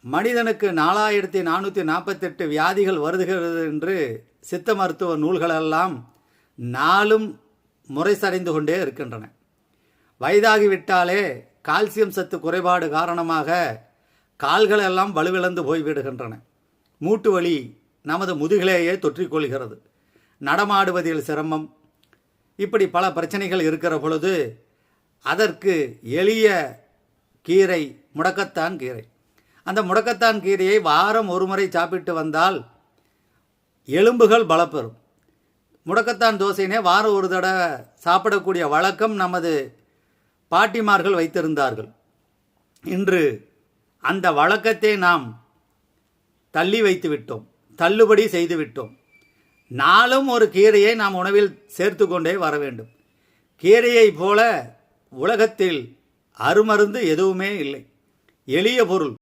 மனிதனுக்கு 4448 வியாதிகள் வருகிறது என்று சித்த மருத்துவ நூல்களெல்லாம் நாளும் முறைசடைந்து கொண்டே இருக்கின்றன. வயதாகிவிட்டாலே கால்சியம் சத்து குறைபாடு காரணமாக கால்களெல்லாம் வலுவிழந்து போய்விடுகின்றன. மூட்டு வலி நமது முதுகிலேயே தொற்றிக்கொள்கிறது. நடமாடுவதில் சிரமம், இப்படி பல பிரச்சனைகள் இருக்கிற பொழுது அதற்கு எளிய கீரை முடக்கத்தான் கீரை. அந்த முடக்கத்தான் கீரையை வாரம் ஒரு முறை சாப்பிட்டு வந்தால் எலும்புகள் பலப்பெறும். முடக்கத்தான் தோசையினே வாரம் ஒரு தடவை சாப்பிடக்கூடிய வழக்கம் நமது பாட்டிமார்கள் வைத்திருந்தார்கள். இன்று அந்த வழக்கத்தை நாம் தள்ளி வைத்து விட்டோம், தள்ளுபடி செய்து விட்டோம். நாளும் ஒரு கீரையை நாம் உணவில் சேர்த்து கொண்டே வர வேண்டும். கீரையை போல உலகத்தில் அருமருந்து எதுவுமே இல்லை. எளிய பொருள்.